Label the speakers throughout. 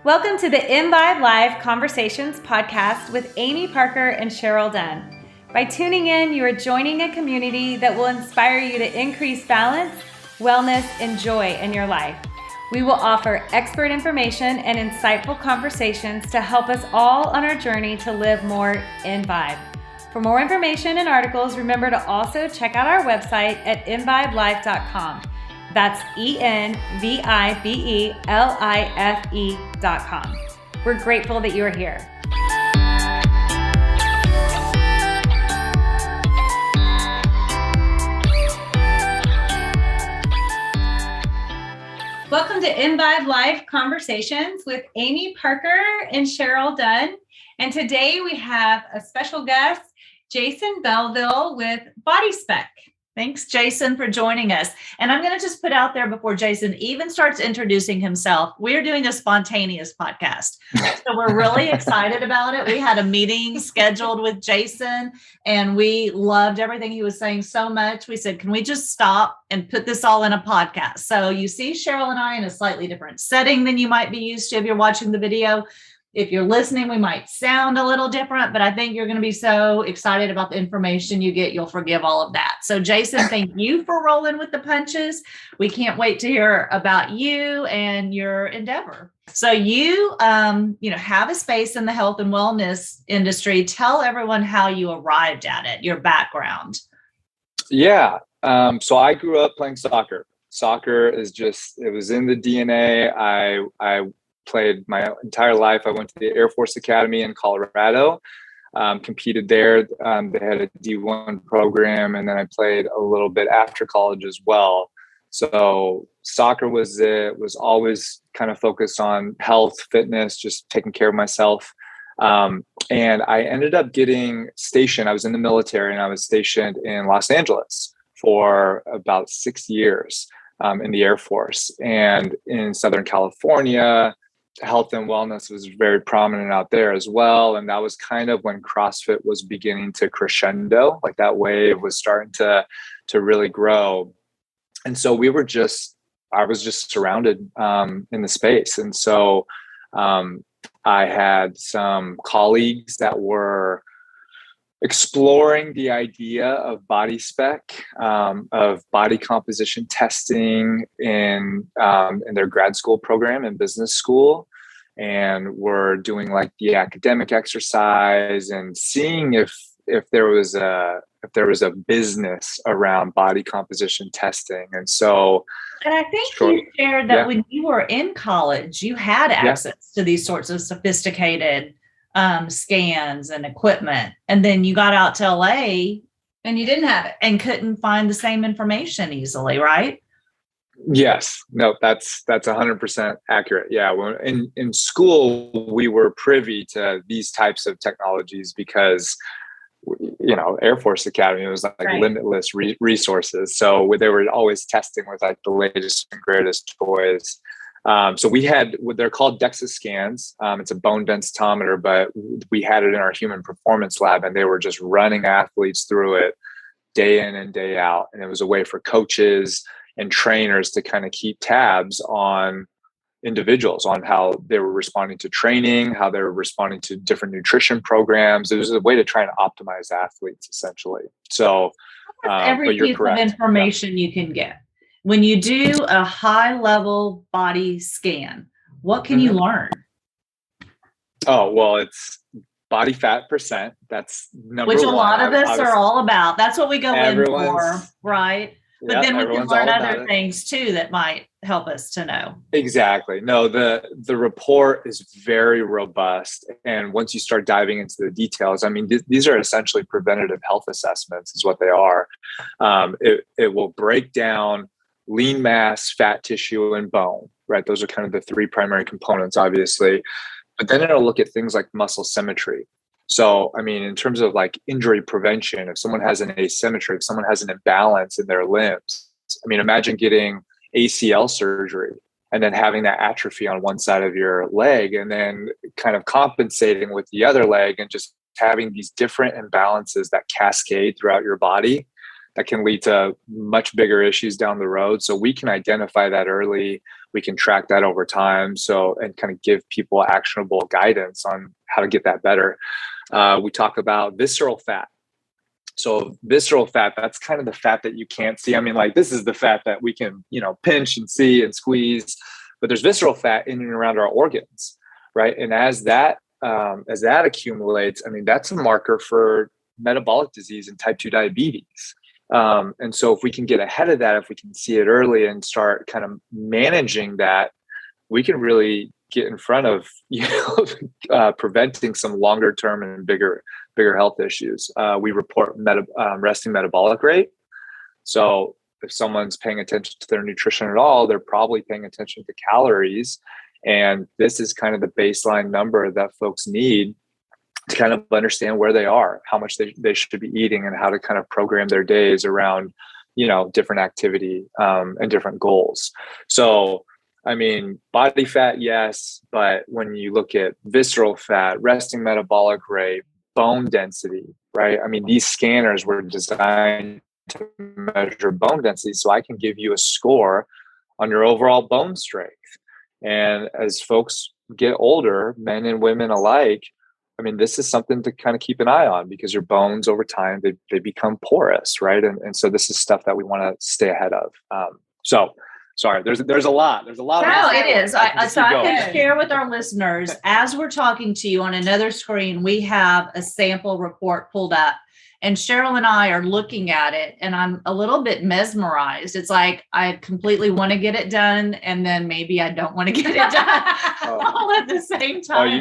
Speaker 1: Welcome to the EnVibe Life Conversations podcast with Amy, Parker, and Cheryl Dunn. By tuning in, you are joining a community that will inspire you to increase balance, wellness, and joy in your life. We will offer expert information and insightful conversations to help us all on our journey to live more in vibe. For more information and articles, remember to also check out our website at envibelife.com. That's EnVibelife.com. We're grateful that you are here. Welcome to EnVibe Life Conversations with Amy, Parker, and Cheryl Dunn. And today we have a special guest, Jason Belvill with BodySpec.
Speaker 2: Thanks, Jason, for joining us. And I'm going to just put out there before Jason even starts introducing himself, we're doing a spontaneous podcast. So we're really excited about it. We had a meeting scheduled with Jason and we loved everything he was saying so much. We said, can we just stop and put this all in a podcast? So you see Cheryl and I in a slightly different setting than you might be used to if you're watching the video. If you're listening, we might sound a little different, but I think you're going to be so excited about the information you get, you'll forgive all of that. So Jason, thank you for rolling with the punches. We can't wait to hear about you and your endeavor. So you, have a space in the health and wellness industry. Tell everyone how you arrived at it, your background.
Speaker 3: Yeah. So I grew up playing soccer. Soccer is it was in the DNA. I played my entire life. I went to the Air Force Academy in Colorado, competed there. They had a D1 program, and then I played a little bit after college as well. So soccer was always kind of focused on health, fitness, just taking care of myself. And I ended up getting stationed. I was in the military, and I was stationed in Los Angeles for about 6 years in the Air Force. And in Southern California, health and wellness was very prominent out there as well. And that was kind of when CrossFit was beginning to crescendo, like that wave was starting to really grow. And so I was just surrounded in the space. And so I had some colleagues that were exploring the idea of BodySpec, of body composition testing in their grad school program in business school. And we're doing like the academic exercise and seeing if there was a business around body composition testing. And so,
Speaker 2: and I think you shared that when you were in college, you had access to these sorts of sophisticated scans and equipment. And then you got out to LA and you didn't have it and couldn't find the same information easily, right?
Speaker 3: Yes. No, that's 100% accurate. Yeah. When in school, we were privy to these types of technologies because, Air Force Academy was like limitless resources. So they were always testing with like the latest and greatest toys. So we had what they're called DEXA scans. It's a bone densitometer, but we had it in our human performance lab, and they were just running athletes through it day in and day out. And it was a way for coaches and trainers to kind of keep tabs on individuals, on how they were responding to training, how they were responding to different nutrition programs. It was a way to try and optimize athletes, essentially. So
Speaker 2: every piece of information you can get. When you do a high level body scan, what can you learn?
Speaker 3: Oh, well, it's body fat percent. That's number one.
Speaker 2: Which a lot of us are all about. That's what we go in for, right? But then we can learn other things too that might help us to know.
Speaker 3: Exactly. No, the report is very robust. And once you start diving into the details, I mean, these are essentially preventative health assessments is what they are. It will break down lean mass, fat tissue, and bone, right? Those are kind of the three primary components, obviously. But then it'll look at things like muscle symmetry. So, I mean, in terms of like injury prevention, if someone has an asymmetry, if someone has an imbalance in their limbs, I mean, imagine getting ACL surgery and then having that atrophy on one side of your leg and then kind of compensating with the other leg and just having these different imbalances that cascade throughout your body. that can lead to much bigger issues down the road. So we can identify that early. We can track that over time. So, and kind of give people actionable guidance on how to get that better. We talk about visceral fat. So visceral fat, that's kind of the fat that you can't see. I mean, like, this is the fat that we can, pinch and see and squeeze, but there's visceral fat in and around our organs, right? And as that accumulates, I mean, that's a marker for metabolic disease and type 2 diabetes. And so if we can get ahead of that, if we can see it early and start kind of managing that, we can really get in front of, preventing some longer term and bigger health issues. We report resting metabolic rate. So if someone's paying attention to their nutrition at all, they're probably paying attention to calories. And this is kind of the baseline number that folks need to kind of understand where they are, how much they should be eating, and how to kind of program their days around, different activity and different goals. So, I mean, body fat, yes, but when you look at visceral fat, resting metabolic rate, bone density, right? I mean, these scanners were designed to measure bone density, so I can give you a score on your overall bone strength. And as folks get older, men and women alike, I mean, this is something to kind of keep an eye on, because your bones over time, they become porous, right? And so this is stuff that we want to stay ahead of. Sorry, there's a lot. There's a lot.
Speaker 2: No, it is. I can share with our listeners, as we're talking to you on another screen, we have a sample report pulled up, and Cheryl and I are looking at it, and I'm a little bit mesmerized. It's like, I completely want to get it done, and then maybe I don't want to get it done all at the same time.
Speaker 3: You're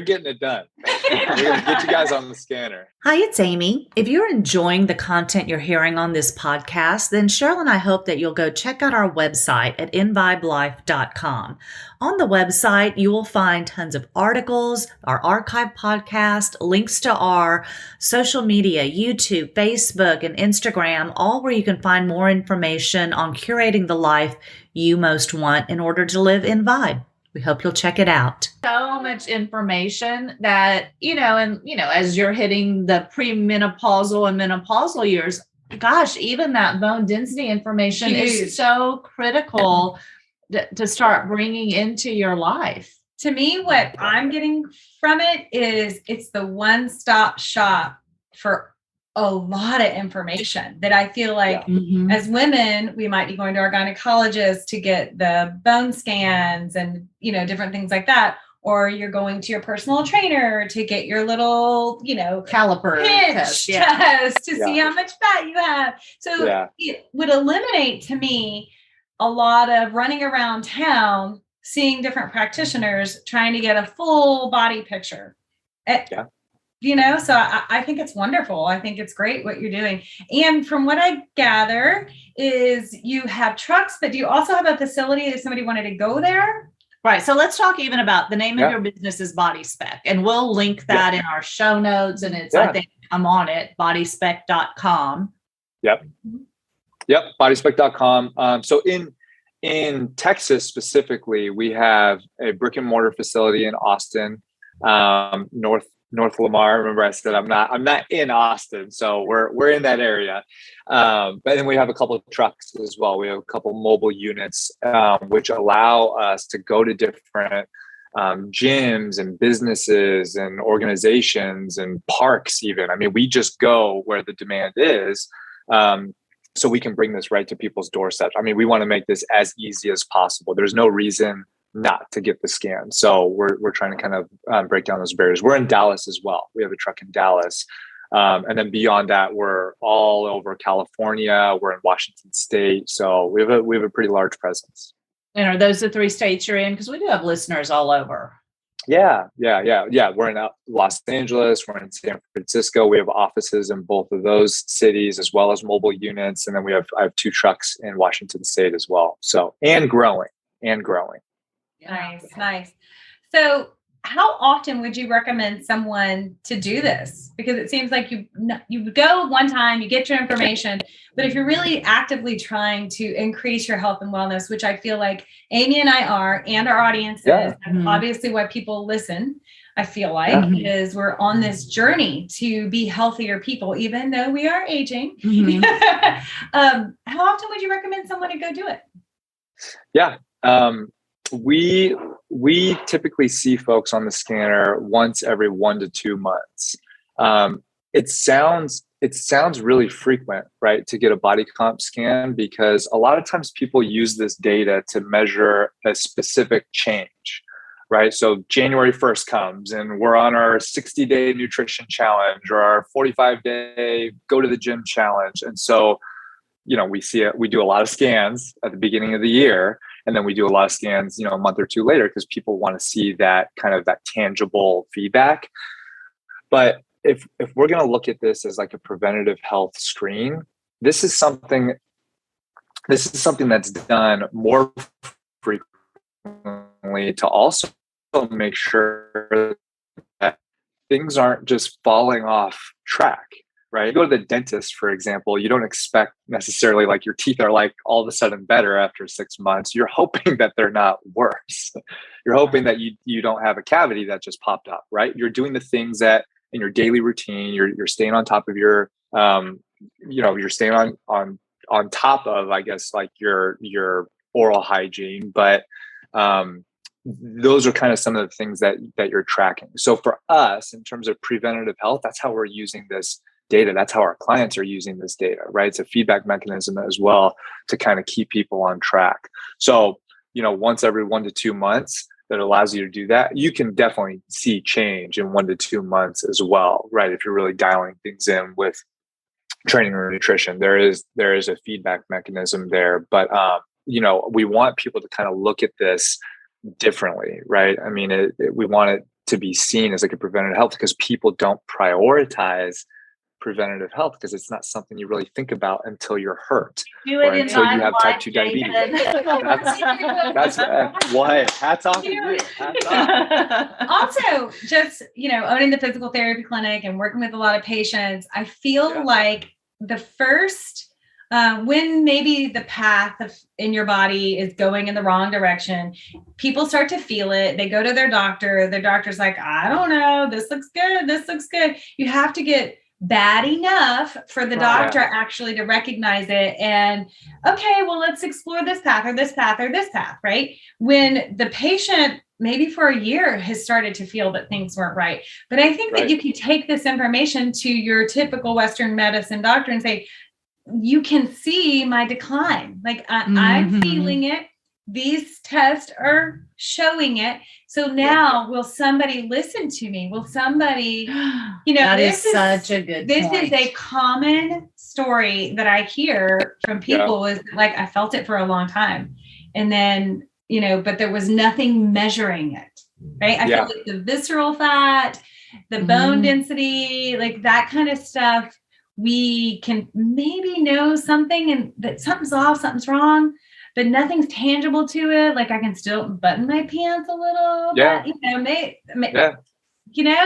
Speaker 3: getting it done. We're going to get you guys on the scanner.
Speaker 4: Hi, it's Amy. If you're enjoying the content you're hearing on this podcast, then Cheryl and I hope that you'll go check out our website at EnVibeLife.com. On the website, you will find tons of articles, our archive podcast, links to our social media, YouTube, Facebook, and Instagram, all where you can find more information on curating the life you most want in order to live in Vibe. We hope you'll check it out.
Speaker 2: So much information that, as you're hitting the premenopausal and menopausal years, gosh, even that bone density information is so critical to start bringing into your life.
Speaker 1: To me, what I'm getting from it is it's the one-stop shop for a lot of information that I feel like as women, we might be going to our gynecologist to get the bone scans and, different things like that. Or you're going to your personal trainer to get your little,
Speaker 2: caliper
Speaker 1: test to see how much fat you have. So it would eliminate, to me, a lot of running around town, seeing different practitioners, trying to get a full body picture. So I think it's wonderful. I think it's great what you're doing. And from what I gather is you have trucks, but do you also have a facility if somebody wanted to go there?
Speaker 2: Right. So let's talk even about the name of your business is BodySpec, and we'll link that in our show notes. And it's, I think I'm on it, bodyspec.com.
Speaker 3: Yep. Bodyspec.com. So in Texas specifically, we have a brick and mortar facility in Austin, North Lamar. Remember, I said I'm not in Austin, so we're in that area. But then we have a couple of trucks as well. We have a couple mobile units, which allow us to go to different gyms and businesses and organizations and parks. Even, I mean, we just go where the demand is. So we can bring this right to people's doorsteps. I mean, we want to make this as easy as possible. There's no reason not to get the scan. So we're trying to kind of break down those barriers. We're in Dallas as well. We have a truck in Dallas. And then beyond that, we're all over California. We're in Washington State. So we have a pretty large presence.
Speaker 2: And are those the 3 states you're in? Because we do have listeners all over.
Speaker 3: Yeah. We're in Los Angeles. We're in San Francisco. We have offices in both of those cities, as well as mobile units. And then I have 2 trucks in Washington State as well. So, and growing.
Speaker 1: Nice. So how often would you recommend someone to do this? Because it seems like you go one time, you get your information, but if you're really actively trying to increase your health and wellness, which I feel like Amy and I are, and our audience is, obviously why people listen. I feel like, is we're on this journey to be healthier people, even though we are aging. How often would you recommend someone to go do it?
Speaker 3: Yeah. We typically see folks on the scanner once every 1 to 2 months. It sounds really frequent, right, to get a body comp scan, because a lot of times people use this data to measure a specific change, right? So January 1st comes and we're on our 60-day nutrition challenge or our 45-day go to the gym challenge. And so, we do a lot of scans at the beginning of the year, and then we do a lot of scans, a month or two later, because people want to see that kind of that tangible feedback. But if we're going to look at this as like a preventative health screen, this is something that's done more frequently to also make sure that things aren't just falling off track, right? You go to the dentist, for example, you don't expect necessarily like your teeth are like all of a sudden better after 6 months. You're hoping that they're not worse. You're hoping that you don't have a cavity that just popped up, right? You're doing the things that in your daily routine, you're staying on top of your, you're staying on top of, I guess, like your oral hygiene. But those are kind of some of the things that you're tracking. So for us, in terms of preventative health, that's how we're using this data. That's how our clients are using this data, right? It's a feedback mechanism as well to kind of keep people on track. So, once every 1 to 2 months, that allows you to do that. You can definitely see change in 1 to 2 months as well, right? If you're really dialing things in with training or nutrition, there is a feedback mechanism there. But, we want people to kind of look at this differently, right? I mean, we want it to be seen as like a preventative health, because people don't prioritize preventative health because it's not something you really think about until you're hurt or until you have type 2 diabetes. That's what. Hats off to you. Hats off.
Speaker 1: Also, just owning the physical therapy clinic and working with a lot of patients, I feel like the first when maybe the path in your body is going in the wrong direction, people start to feel it. They go to their doctor. Their doctor's like, I don't know, this looks good. This looks good. You have to get bad enough for the doctor actually to recognize it. And okay, well, let's explore this path or this path or this path, right? When the patient maybe for a year has started to feel that things weren't right. But I think that you can take this information to your typical Western medicine doctor and say, you can see my decline. Like I'm feeling it. These tests are showing it. So now will somebody listen to me? Will somebody,
Speaker 2: that is such a good
Speaker 1: This
Speaker 2: point.
Speaker 1: is a common story that I hear from people is like, I felt it for a long time. And then, but there was nothing measuring it, right? I feel like the visceral fat, the bone density, like that kind of stuff, we can maybe know something and that something's off, something's wrong, but nothing's tangible to it. Like I can still button my pants a little bit,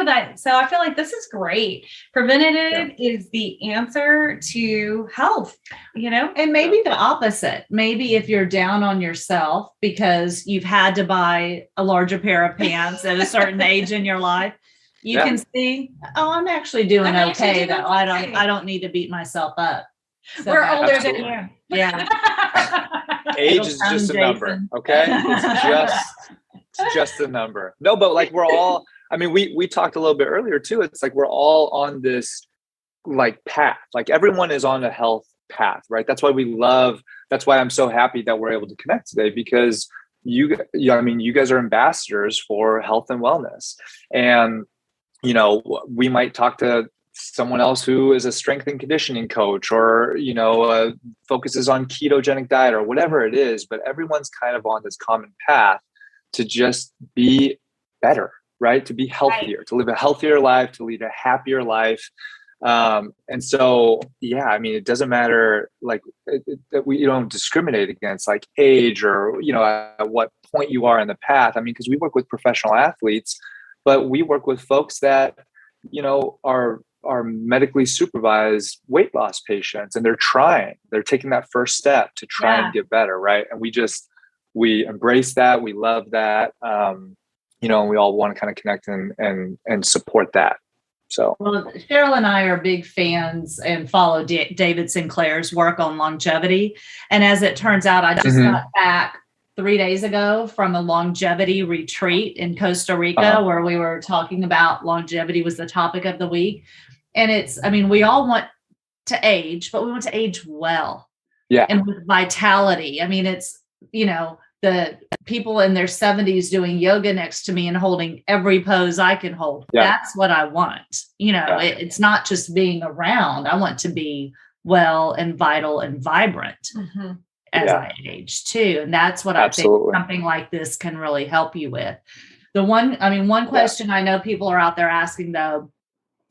Speaker 1: that. So I feel like this is great. Preventative is the answer to health,
Speaker 2: and maybe the opposite. Maybe if you're down on yourself because you've had to buy a larger pair of pants at a certain age in your life, you can see, I'm actually doing okay. I don't need to beat myself up. So
Speaker 1: we're older than you.
Speaker 2: Yeah.
Speaker 3: Age is just a number. Okay. It's just a number. No, but like we're all, I mean, we talked a little bit earlier too. It's like, we're all on this like path, like everyone is on a health path, right? That's why I'm so happy that we're able to connect today, because you guys are ambassadors for health and wellness. And, we might talk to someone else who is a strength and conditioning coach or, focuses on ketogenic diet or whatever it is, but everyone's kind of on this common path to just be better, right? To be healthier, to live a healthier life, to lead a happier life. And so, it doesn't matter that we don't discriminate against like age or, at what point you are in the path. I mean, because we work with professional athletes, but we work with folks that, are medically supervised weight loss patients, and they're taking that first step to try and get better. Right. And we embrace that. We love that. and we all want to kind of connect and support that. So,
Speaker 2: well, Cheryl and I are big fans and follow David Sinclair's work on longevity. And as it turns out, I just got back 3 days ago from a longevity retreat in Costa Rica, where we were talking about longevity was the topic of the week. And we all want to age, but we want to age well.
Speaker 3: Yeah.
Speaker 2: And with vitality. It's, the people in their 70s doing yoga next to me and holding every pose I can hold. Yeah. That's what I want. It's not just being around. I want to be well and vital and vibrant as I age too. And that's what I think something like this can really help you with. One question I know people are out there asking though,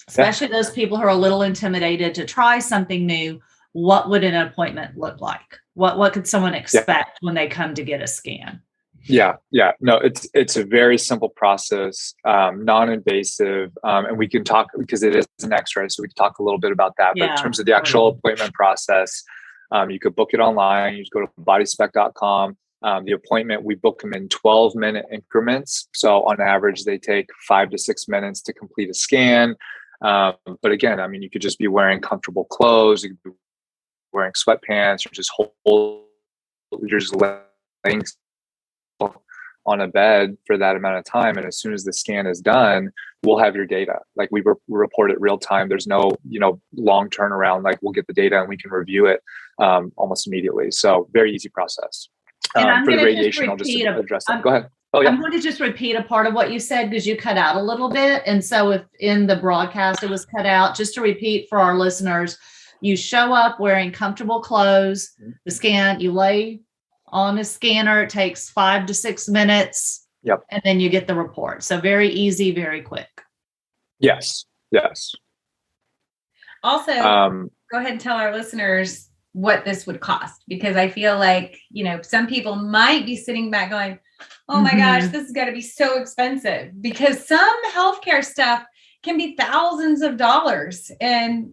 Speaker 2: especially those people who are a little intimidated to try something new, what would an appointment look like? What could someone expect when they come to get a scan?
Speaker 3: Yeah. No, it's a very simple process, non-invasive, and we can talk because it is an X-ray, so we can talk a little bit about that. But in terms of the actual appointment process, you could book it online. You just go to bodyspec.com. The appointment, we book them in 12-minute increments. So on average, they take 5 to 6 minutes to complete a scan. But again, you could just be wearing comfortable clothes. You could be wearing sweatpants, or you're just laying on a bed for that amount of time. And as soon as the scan is done, we'll have your data. Like we report it real time. There's no, long turnaround. Like we'll get the data and we can review it almost immediately. So very easy process. For the radiation, I'll just address that. Go ahead. Oh, yeah.
Speaker 2: I'm going to just repeat a part of what you said because you cut out a little bit. And so if in the broadcast it was cut out, just to repeat for our listeners, you show up wearing comfortable clothes, the scan, you lay on a scanner, it takes 5 to 6 minutes.
Speaker 3: Yep.
Speaker 2: And then you get the report. So very easy, very quick.
Speaker 3: Yes.
Speaker 1: Also, go ahead and tell our listeners what this would cost, because I feel like, some people might be sitting back going, oh my gosh, this has got to be so expensive, because some healthcare stuff can be thousands of dollars. And,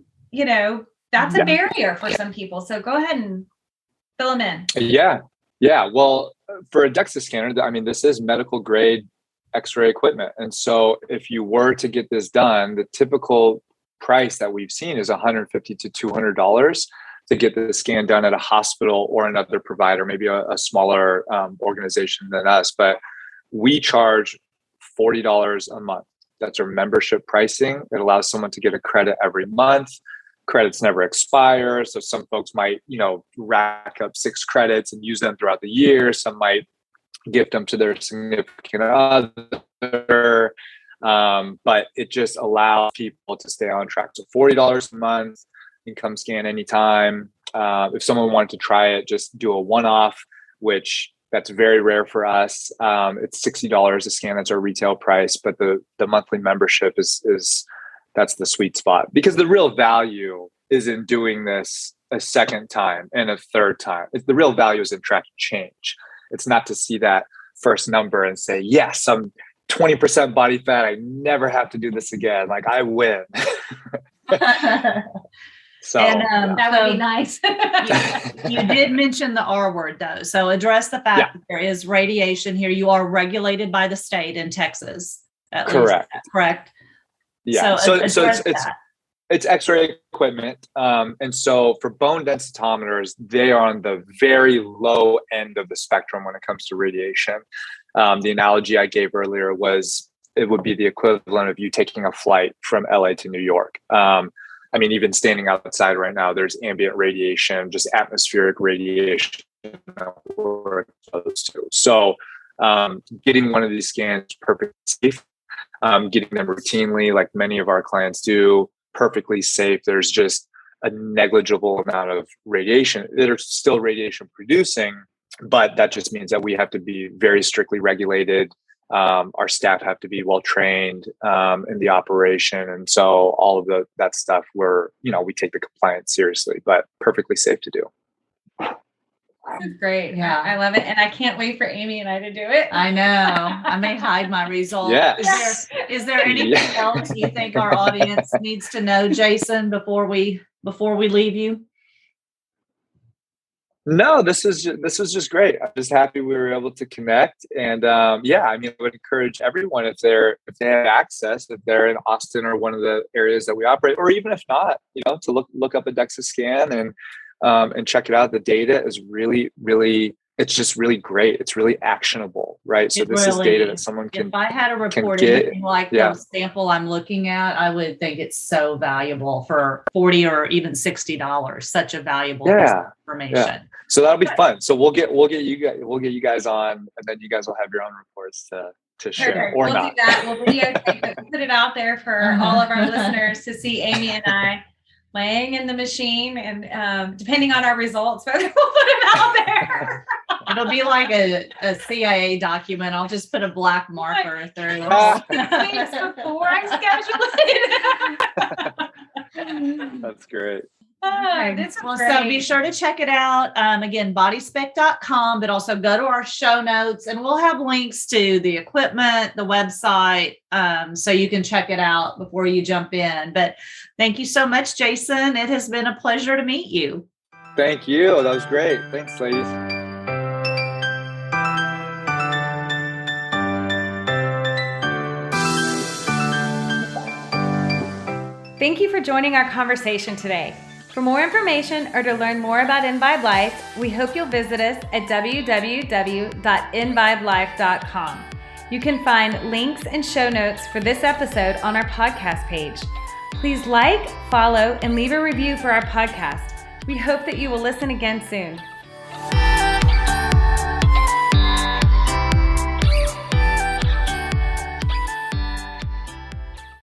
Speaker 1: that's a barrier for some people. So go ahead and fill them in.
Speaker 3: Yeah. Well, for a DEXA scanner, this is medical grade X-ray equipment. And so if you were to get this done, the typical price that we've seen is $150 to $200 to get the scan done at a hospital or another provider, maybe a smaller organization than us. But we charge $40 a month. That's our membership pricing. It allows someone to get a credit every month. Credits never expire. So some folks might, rack up 6 credits and use them throughout the year. Some might gift them to their significant other. But it just allows people to stay on track. So $40 a month, you can come scan anytime. If someone wanted to try it, just do a one-off, which that's very rare for us. It's $60 a scan. That's our retail price. But the monthly membership is that's the sweet spot, because the real value is in doing this a second time and a third time. The real value is in tracking change. It's not to see that first number and say, yes, I'm 20% body fat. I never have to do this again. Like I win. So
Speaker 2: that would be nice. You did mention the R word though. So address the fact that there is radiation here. You are regulated by the state in Texas.
Speaker 3: Correct.
Speaker 2: Correct.
Speaker 3: Yeah. So it's X-ray equipment. And so for bone densitometers, they are on the very low end of the spectrum when it comes to radiation. The analogy I gave earlier was it would be the equivalent of you taking a flight from LA to New York. Even standing outside right now, there's ambient radiation, just atmospheric radiation that we're exposed to. So getting one of these scans is perfectly safe. Getting them routinely, like many of our clients do, perfectly safe. There's just a negligible amount of radiation. They're still radiation producing, but that just means that we have to be very strictly regulated. Our staff have to be well trained in the operation, and so all of that stuff we take the compliance seriously, but perfectly safe to do.
Speaker 1: That's great. Yeah, I love it, and I can't wait for Amy and I to do it.
Speaker 2: I know. I may hide my results.
Speaker 3: Yes.
Speaker 2: Is there anything else you think our audience needs to know, Jason, before we leave you?
Speaker 3: No, this was just great. I'm just happy we were able to connect. And I would encourage everyone if they have access, if they're in Austin or one of the areas that we operate, or even if not, to look up a DEXA scan and check it out. The data is really, really, it's just really great. It's really actionable, right? So this is data that someone can.
Speaker 2: If I had a report anything like the sample I'm looking at, I would think it's so valuable for $40 or even $60. Such a valuable piece of information.
Speaker 3: Yeah. So that'll be fun. So we'll get you guys on, and then you guys will have your own reports to share or not.
Speaker 1: Do that. We'll videotape it. We'll put it out there for all of our listeners to see Amy and I laying in the machine, and depending on our results, we'll put it out there.
Speaker 2: It'll be like a CIA document. I'll just put a black marker through.
Speaker 1: Weeks before I schedule it.
Speaker 3: That's great.
Speaker 2: So be sure to check it out. Again, bodyspec.com, but also go to our show notes, and we'll have links to the equipment, the website, so you can check it out before you jump in. But thank you so much, Jason. It has been a pleasure to meet you.
Speaker 3: Thank you. That was great. Thanks, ladies.
Speaker 1: Thank you for joining our conversation today. For more information or to learn more about EnVibe Life, we hope you'll visit us at www.envibelife.com. You can find links and show notes for this episode on our podcast page. Please like, follow, and leave a review for our podcast. We hope that you will listen again soon.